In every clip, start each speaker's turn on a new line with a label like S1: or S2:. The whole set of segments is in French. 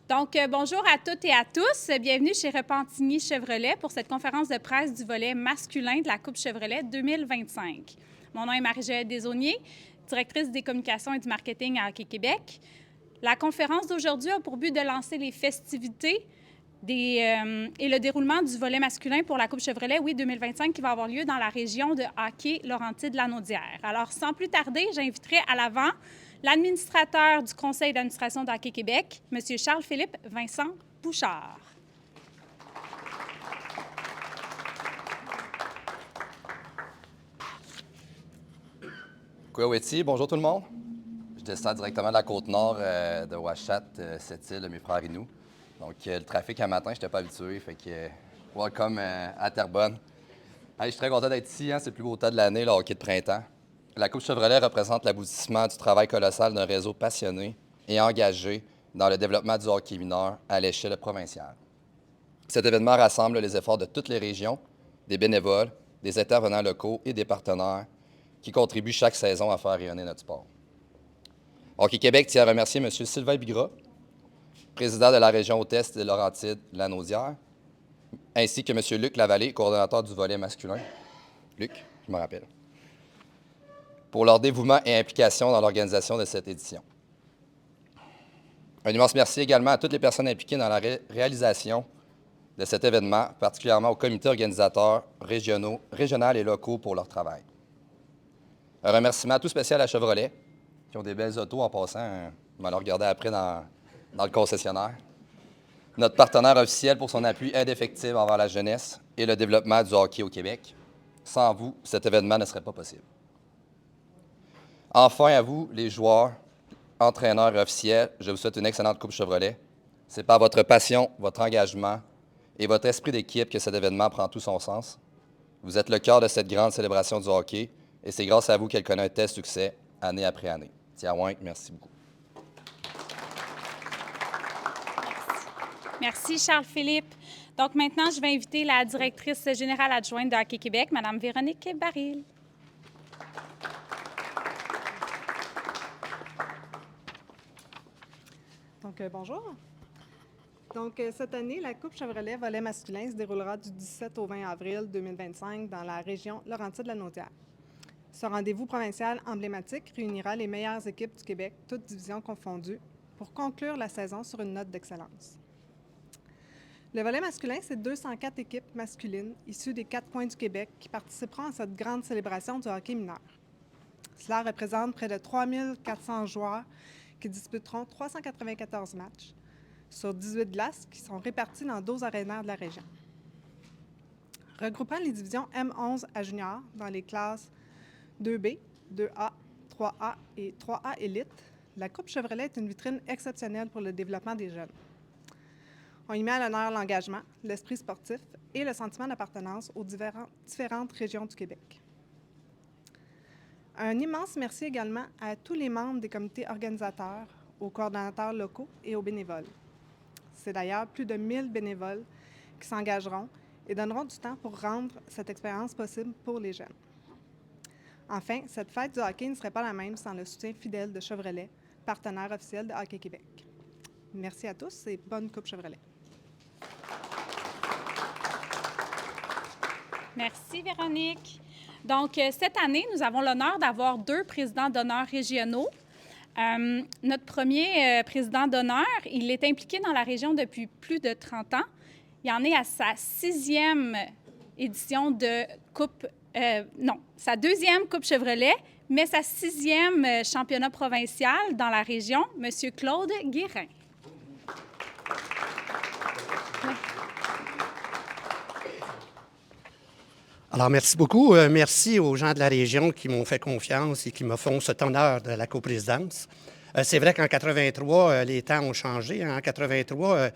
S1: Donc, bonjour à toutes et à tous. Bienvenue chez Repentigny Chevrolet pour cette conférence de presse du volet masculin de la Coupe Chevrolet 2025. Mon nom est Marie-Joëlle Desaulniers, directrice des communications et du marketing à Hockey Québec. La conférence d'aujourd'hui a pour but de lancer les festivités et le déroulement du volet masculin pour la Coupe Chevrolet, 2025, qui va avoir lieu dans la région de hockey Laurentides-Lanaudière. Alors, sans plus tarder, j'inviterai à l'avant l'administrateur du Conseil d'administration de Hockey Québec, M. Charles-Philippe Vincent Bouchard.
S2: Kouaweti, bonjour tout le monde. Je descends directement de la Côte-Nord de Ouachat, cette île de mes frères et nous. Donc, le trafic un matin, je n'étais pas habitué, fait que welcome à Terrebonne. Hey, je suis très content d'être ici, c'est le plus beau temps de l'année, le hockey de printemps. La Coupe Chevrolet représente l'aboutissement du travail colossal d'un réseau passionné et engagé dans le développement du hockey mineur à l'échelle provinciale. Cet événement rassemble les efforts de toutes les régions, des bénévoles, des intervenants locaux et des partenaires qui contribuent chaque saison à faire rayonner notre sport. Hockey Québec tient à remercier M. Sylvain Bigra, président de la région Haute-Est de Laurentides-Lanaudière, ainsi que M. Luc Lavallée, coordonnateur du volet masculin. Luc, je me rappelle. Pour leur dévouement et implication dans l'organisation de cette édition. Un immense merci également à toutes les personnes impliquées dans la réalisation de cet événement, particulièrement aux comités organisateurs régionaux et locaux pour leur travail. Un remerciement tout spécial à Chevrolet, qui ont des belles autos en passant. On va le regarder après dans le concessionnaire. Notre partenaire officiel pour son appui indéfectible envers la jeunesse et le développement du hockey au Québec. Sans vous, cet événement ne serait pas possible. Enfin, à vous, les joueurs, entraîneurs et officiels, je vous souhaite une excellente Coupe Chevrolet. C'est par votre passion, votre engagement et votre esprit d'équipe que cet événement prend tout son sens. Vous êtes le cœur de cette grande célébration du hockey et c'est grâce à vous qu'elle connaît un tel succès année après année. Tiawin, merci beaucoup.
S1: Merci, Charles-Philippe. Donc, maintenant, je vais inviter la directrice générale adjointe de Hockey Québec, Mme Véronique Baril.
S3: Donc, bonjour. Donc, cette année, la Coupe Chevrolet volet masculin se déroulera du 17 au 20 avril 2025 dans la région Laurentides-Lanaudière. Ce rendez-vous provincial emblématique réunira les meilleures équipes du Québec, toutes divisions confondues, pour conclure la saison sur une note d'excellence. Le volet masculin, c'est 204 équipes masculines issues des 4 coins du Québec qui participeront à cette grande célébration du hockey mineur. Cela représente près de 3 400 joueurs qui disputeront 394 matchs sur 18 glaces qui sont réparties dans 12 arénas de la région. Regroupant les divisions M11 à junior dans les classes 2B, 2A, 3A et 3A Élite, la Coupe Chevrolet est une vitrine exceptionnelle pour le développement des jeunes. On y met à l'honneur l'engagement, l'esprit sportif et le sentiment d'appartenance aux différentes régions du Québec. Un immense merci également à tous les membres des comités organisateurs, aux coordonnateurs locaux et aux bénévoles. C'est d'ailleurs plus de 1000 bénévoles qui s'engageront et donneront du temps pour rendre cette expérience possible pour les jeunes. Enfin, cette fête du hockey ne serait pas la même sans le soutien fidèle de Chevrolet, partenaire officiel de Hockey Québec. Merci à tous et bonne Coupe Chevrolet.
S1: Merci, Véronique. Donc, cette année, nous avons l'honneur d'avoir 2 présidents d'honneur régionaux. Notre premier président d'honneur, il est impliqué dans la région depuis plus de 30 ans. Il en est à sa 6e édition de sa 2e Coupe Chevrolet, mais sa 6e championnat provincial dans la région, M. Claude Guérin.
S4: Alors, merci beaucoup. Merci aux gens de la région qui m'ont fait confiance et qui me font cet honneur de la coprésidence. C'est vrai qu'en 83, les temps ont changé. En 83,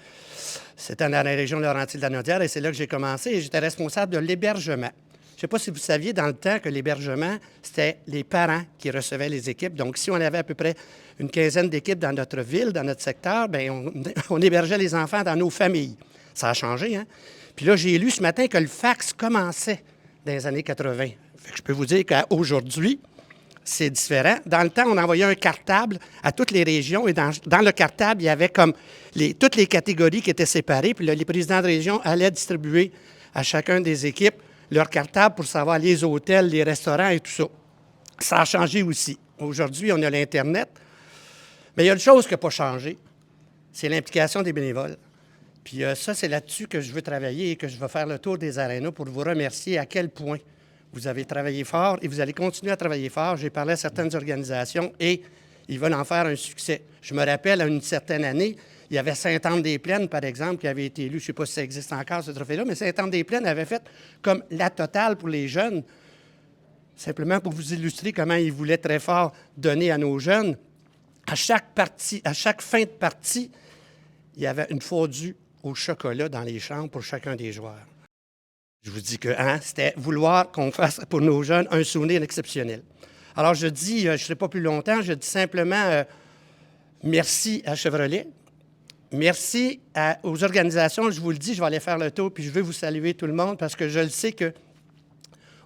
S4: c'était dans la région de Laurentides-Lanaudière et c'est là que j'ai commencé. Et j'étais responsable de l'hébergement. Je ne sais pas si vous saviez, dans le temps, que l'hébergement, c'était les parents qui recevaient les équipes. Donc, si on avait à peu près une quinzaine d'équipes dans notre ville, dans notre secteur, bien, on hébergeait les enfants dans nos familles. Ça a changé, hein? Puis là, j'ai lu ce matin que le fax commençait dans les années 80. Fait que je peux vous dire qu'aujourd'hui, c'est différent. Dans le temps, on envoyait un cartable à toutes les régions et dans le cartable, il y avait comme toutes les catégories qui étaient séparées. Puis là, les présidents de région allaient distribuer à chacun des équipes leur cartable pour savoir les hôtels, les restaurants et tout ça. Ça a changé aussi. Aujourd'hui, on a l'Internet. Mais il y a une chose qui n'a pas changé, c'est l'implication des bénévoles. Puis ça, c'est là-dessus que je veux travailler et que je vais faire le tour des arénas pour vous remercier à quel point vous avez travaillé fort et vous allez continuer à travailler fort. J'ai parlé à certaines organisations et ils veulent en faire un succès. Je me rappelle, à une certaine année, il y avait Sainte-Anne-des-Plaines, par exemple, qui avait été élu. Je ne sais pas si ça existe encore, ce trophée-là, mais Sainte-Anne-des-Plaines avait fait comme la totale pour les jeunes, simplement pour vous illustrer comment ils voulaient très fort donner à nos jeunes. À chaque fin de partie, il y avait une fondue au chocolat dans les chambres pour chacun des joueurs. Je vous dis que c'était vouloir qu'on fasse pour nos jeunes un souvenir exceptionnel. Alors, je dis, je ne serai pas plus longtemps, je dis simplement merci à Chevrolet, merci aux organisations. Je vous le dis, je vais aller faire le tour, puis je veux vous saluer tout le monde parce que je le sais que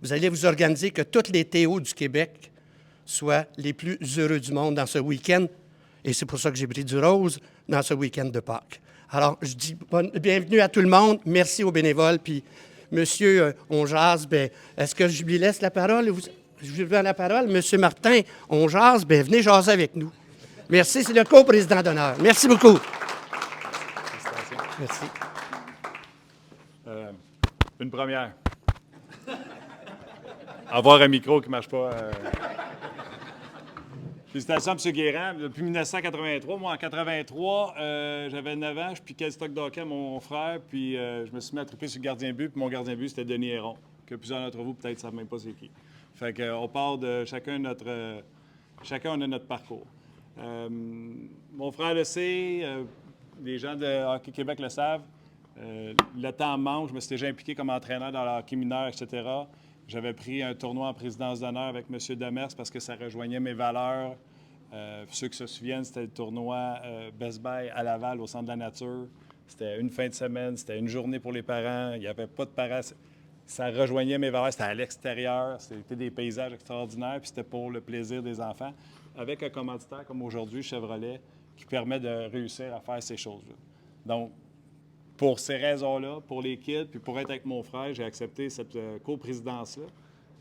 S4: vous allez vous organiser que tous les Théo du Québec soient les plus heureux du monde dans ce week-end. Et c'est pour ça que j'ai pris du rose dans ce week-end de Pâques. Alors, je dis bienvenue à tout le monde. Merci aux bénévoles. Puis, monsieur, on jase. Bien, est-ce que je lui laisse la parole? Je lui donne la parole. Monsieur Martin, on jase. Bien, venez jaser avec nous. Merci. C'est le co-président d'honneur. Merci beaucoup. Merci.
S5: Une première. Avoir un micro qui ne marche pas. Félicitations à M. Guérand. Depuis 1983, moi, en 1983, j'avais 9 ans, je piquais le stock d'hockey à mon frère, puis je me suis mis à triper sur le gardien de but, puis mon gardien de but, c'était Denis Héron, que plusieurs d'entre vous, peut-être, ne savent même pas c'est qui. Fait qu'on part de chacun on a notre parcours. Mon frère le sait, les gens de Hockey Québec le savent. Le temps manque, je me suis déjà impliqué comme entraîneur dans le hockey mineur, etc. J'avais pris un tournoi en présidence d'honneur avec M. Demers parce que ça rejoignait mes valeurs. Ceux qui se souviennent, c'était le tournoi Best Buy à Laval, au Centre de la Nature. C'était une fin de semaine, c'était une journée pour les parents. Il n'y avait pas de parents. Ça rejoignait mes valeurs. C'était à l'extérieur. C'était des paysages extraordinaires. Puis c'était pour le plaisir des enfants. Avec un commanditaire comme aujourd'hui, Chevrolet, qui permet de réussir à faire ces choses-là. Donc, pour ces raisons-là, pour les kids, puis pour être avec mon frère, j'ai accepté cette coprésidence-là.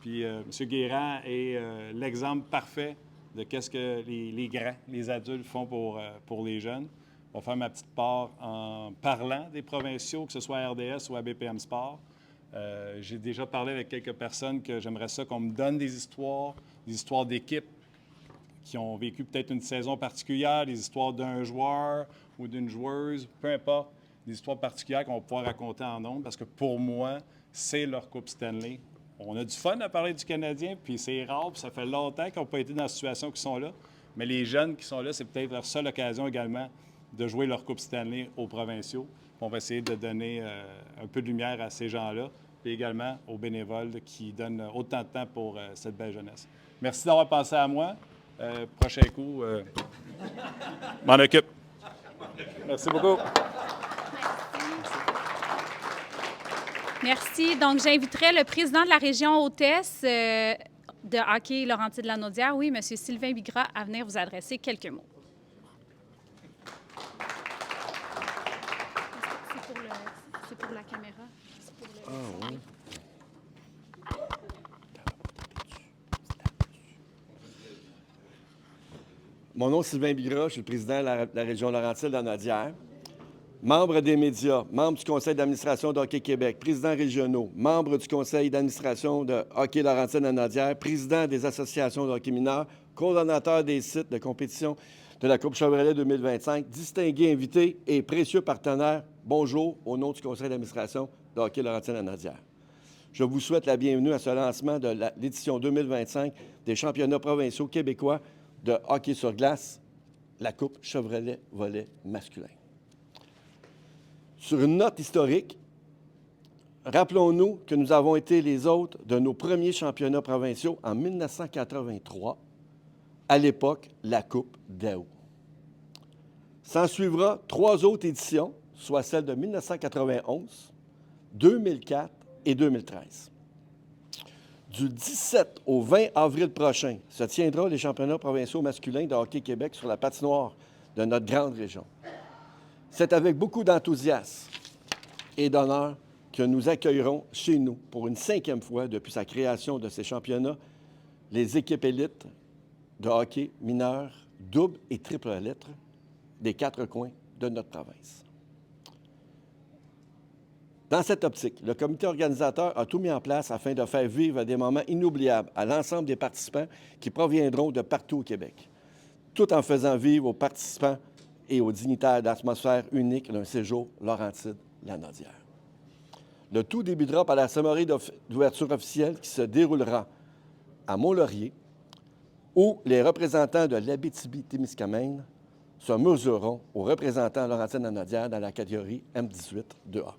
S5: Puis M. Guérand est l'exemple parfait de qu'est-ce que les grands, les adultes font pour les jeunes. Je vais faire ma petite part en parlant des provinciaux, que ce soit à RDS ou à BPM Sport. J'ai déjà parlé avec quelques personnes que j'aimerais ça qu'on me donne des histoires d'équipes qui ont vécu peut-être une saison particulière, des histoires d'un joueur ou d'une joueuse, peu importe. Des histoires particulières qu'on va pouvoir raconter en nombre, parce que pour moi, c'est leur Coupe Stanley. On a du fun à parler du Canadien, puis c'est rare, puis ça fait longtemps qu'ils n'ont pas été dans la situation qu'ils sont là. Mais les jeunes qui sont là, c'est peut-être leur seule occasion également de jouer leur Coupe Stanley aux provinciaux. On va essayer de donner un peu de lumière à ces gens-là, puis également aux bénévoles qui donnent autant de temps pour cette belle jeunesse. Merci d'avoir pensé à moi. Prochain coup, m'en occupe. Merci beaucoup.
S1: Merci. Donc, j'inviterai le président de la région hôtesse de hockey Laurentides-Lanaudière, oui, M. Sylvain Bigras, à venir vous adresser quelques mots. C'est pour la caméra.
S6: Oui. Mon nom est Sylvain Bigras, je suis le président de la région Laurentides-Lanaudière. Membre des médias, membre du conseil d'administration de Hockey Québec, président régionaux, membre du conseil d'administration de Hockey Laurentides-Lanaudière, président des associations de hockey mineur, coordonnateur des sites de compétition de la Coupe Chevrolet 2025, distingué invité et précieux partenaire, bonjour au nom du conseil d'administration de Hockey Laurentides-Lanaudière. Je vous souhaite la bienvenue à ce lancement de l'édition 2025 des championnats provinciaux québécois de hockey sur glace, la Coupe Chevrolet volet masculin. Sur une note historique, rappelons-nous que nous avons été les hôtes de nos premiers championnats provinciaux en 1983, à l'époque, la Coupe d'Ao. S'en suivra 3 autres éditions, soit celles de 1991, 2004 et 2013. Du 17 au 20 avril prochain se tiendra les championnats provinciaux masculins de Hockey Québec sur la patinoire de notre grande région. C'est avec beaucoup d'enthousiasme et d'honneur que nous accueillerons chez nous, pour une 5e fois depuis sa création de ces championnats, les équipes élites de hockey mineurs, double et triple lettres des 4 coins de notre province. Dans cette optique, le comité organisateur a tout mis en place afin de faire vivre des moments inoubliables à l'ensemble des participants qui proviendront de partout au Québec, tout en faisant vivre aux participants et aux dignitaires d'atmosphère unique d'un séjour Laurentide-Lanaudière. Le tout débutera par la cérémonie d'ouverture officielle qui se déroulera à Mont-Laurier, où les représentants de l'Abitibi-Témiscamingue se mesureront aux représentants Laurentide-Lanaudière dans la catégorie M18 2A.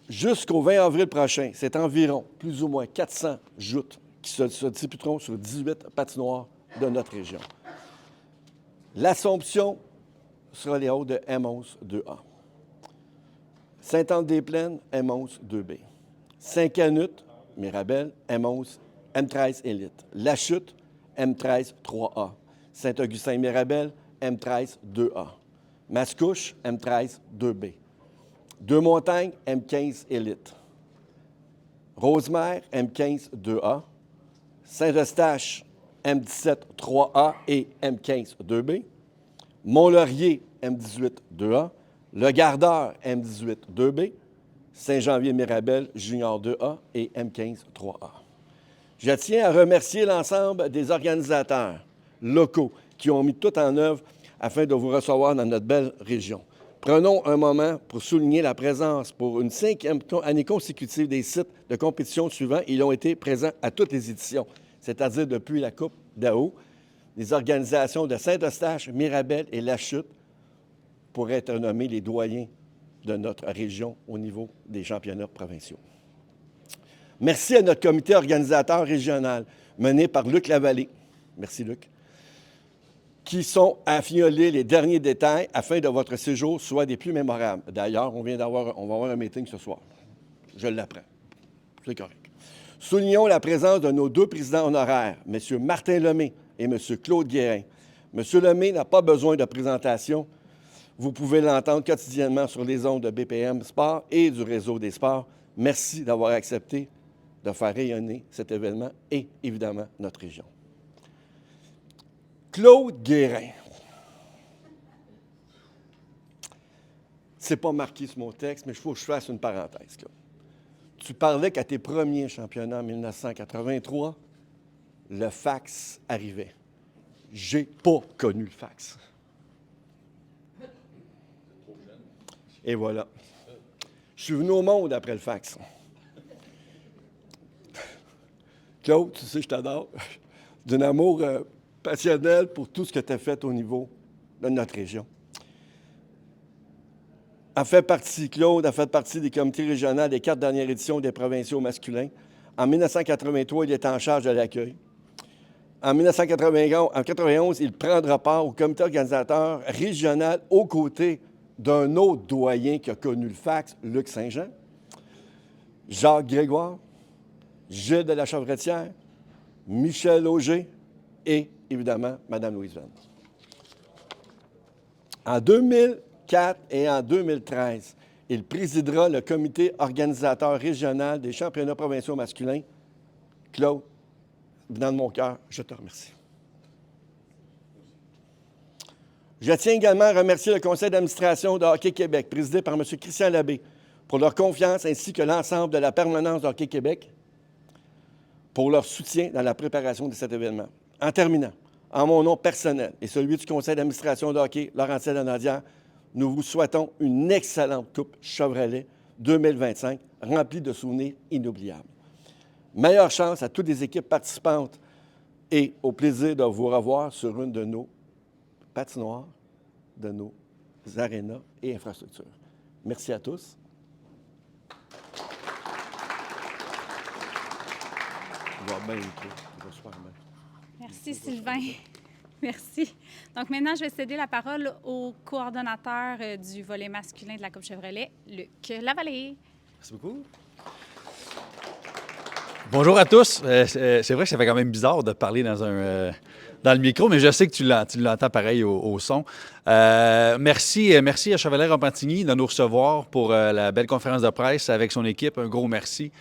S6: Jusqu'au 20 avril prochain, c'est environ plus ou moins 400 joutes qui se disputeront sur 18 patinoires de notre région. L'Assomption sera les hauts de M11 2A. Sainte-Anne-des-Plaines, M11 2B. Saint-Canute, Mirabel, M11, M13 Élite. La Chute, M13 3A. Saint-Augustin-Mirabel, M13 2A. Mascouche, M13 2B. Deux-Montagnes, M15 Élite. Rosemère, M15 2A. Saint-Eustache, M17 3A et M15 2B. Mont-Laurier, M18 2A. Le Gardeur, M18 2B. Saint-Janvier-Mirabel, Junior 2A et M15 3A. Je tiens à remercier l'ensemble des organisateurs locaux qui ont mis tout en œuvre afin de vous recevoir dans notre belle région. Prenons un moment pour souligner la présence pour une 5e année consécutive des sites de compétition suivants. Ils ont été présents à toutes les éditions, c'est-à-dire depuis la Coupe d'Ao, les organisations de Saint-Eustache, Mirabel et La Chute pourraient être nommés les doyens de notre région au niveau des championnats provinciaux. Merci à notre comité organisateur régional mené par Luc Lavallée. Merci, Luc. Qui sont à fioler les derniers détails afin que votre séjour soit des plus mémorables. D'ailleurs, on va avoir un meeting ce soir. Je l'apprends. C'est correct. Soulignons la présence de nos 2 présidents honoraires, M. Martin Lemay et M. Claude Guérin. M. Lemay n'a pas besoin de présentation. Vous pouvez l'entendre quotidiennement sur les ondes de BPM Sport et du réseau des sports. Merci d'avoir accepté de faire rayonner cet événement et, évidemment, notre région. Claude Guérin. C'est pas marqué sur mon texte, mais il faut que je fasse une parenthèse, Claude. Tu parlais qu'à tes premiers championnats en 1983, le fax arrivait. J'ai pas connu le fax. Et voilà. Je suis venu au monde après le fax. Claude, tu sais, je t'adore. D'un amour passionnel pour tout ce que tu as fait au niveau de notre région. Claude a fait partie des comités régionaux des 4 dernières éditions des provinciaux masculins. En 1983, il est en charge de l'accueil. En 1991, il prendra part au comité organisateur régional aux côtés d'un autre doyen qui a connu le fax, Luc Saint-Jean, Jacques Grégoire, Gilles de la Chevretière, Michel Auger et, évidemment, Mme Louise Venn. En 2004 et en 2013, il présidera le comité organisateur régional des championnats provinciaux masculins. Claude, venant de mon cœur, je te remercie. Je tiens également à remercier le conseil d'administration de Hockey Québec, présidé par M. Christian Labbé, pour leur confiance, ainsi que l'ensemble de la permanence de Hockey Québec, pour leur soutien dans la préparation de cet événement. En terminant, en mon nom personnel et celui du conseil d'administration de hockey Laurentide-Lanaudière, nous vous souhaitons une excellente Coupe Chevrolet 2025, remplie de souvenirs inoubliables. Meilleure chance à toutes les équipes participantes et au plaisir de vous revoir sur une de nos patinoires, de nos arénas et infrastructures. Merci à tous.
S1: Merci, Sylvain. Merci. Donc maintenant, je vais céder la parole au coordonnateur du volet masculin de la Coupe Chevrolet, Luc Lavallée.
S7: Merci beaucoup. Bonjour à tous. C'est vrai que ça fait quand même bizarre de parler dans le micro, mais je sais que tu l'entends pareil au son. Merci à Chevrolet-Repentigny de nous recevoir pour la belle conférence de presse avec son équipe. Un gros merci.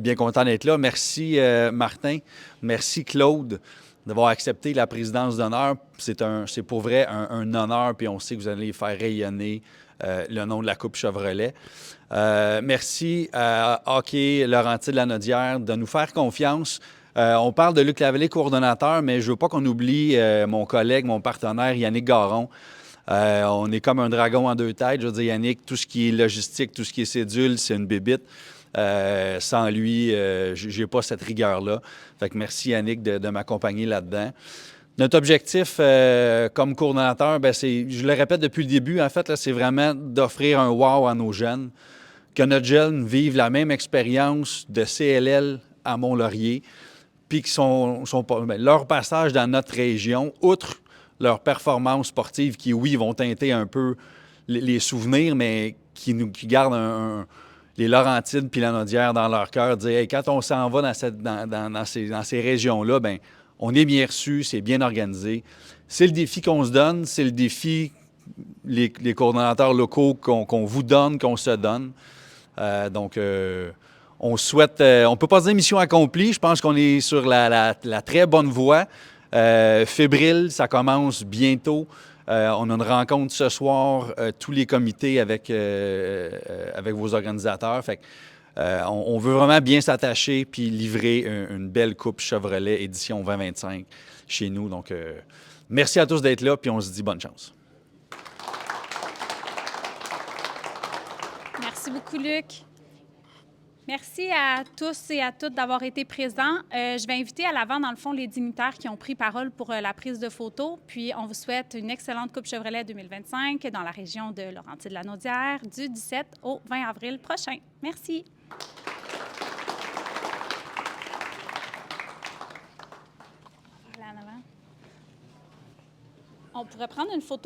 S7: Bien content d'être là. Merci Martin. Merci Claude d'avoir accepté la présidence d'honneur. C'est pour vrai un honneur, puis on sait que vous allez faire rayonner le nom de la Coupe Chevrolet. Merci à Hockey Laurentides-Lanaudière de nous faire confiance. On parle de Luc Lavallée, coordonnateur, mais je ne veux pas qu'on oublie mon collègue, mon partenaire Yannick Garon. On est comme un dragon en deux têtes. Je veux dire, Yannick, tout ce qui est logistique, tout ce qui est cédule, c'est une bébite. Sans lui, je n'ai pas cette rigueur-là. Fait que merci Yannick de m'accompagner là-dedans. Notre objectif comme coordonnateur, je le répète depuis le début, en fait, là, c'est vraiment d'offrir un wow à nos jeunes, que notre jeunes vivent la même expérience de CLL à Mont-Laurier, puis que leur passage dans notre région, outre leurs performances sportives qui, oui, vont teinter un peu les souvenirs, mais qui gardent les Laurentides puis la Lanaudière dans leur cœur, dire hey, quand on s'en va dans ces régions-là, bien, on est bien reçu, c'est bien organisé. C'est le défi qu'on se donne, c'est le défi, les coordonnateurs locaux qu'on vous donne, qu'on se donne. Donc, on souhaite, on ne peut pas dire mission accomplie, je pense qu'on est sur la très bonne voie. Fébrile, ça commence bientôt. On a une rencontre ce soir, tous les comités avec vos organisateurs. Fait que, on veut vraiment bien s'attacher puis livrer une belle Coupe Chevrolet édition 2025 chez nous. Donc, merci à tous d'être là puis on se dit bonne chance.
S1: Merci beaucoup, Luc. Merci à tous et à toutes d'avoir été présents. Je vais inviter à l'avant, dans le fond, les dignitaires qui ont pris parole pour la prise de photos. Puis, on vous souhaite une excellente Coupe Chevrolet 2025 dans la région de Laurentides-Lanaudière du 17 au 20 avril prochain. Merci. On pourrait prendre une photo.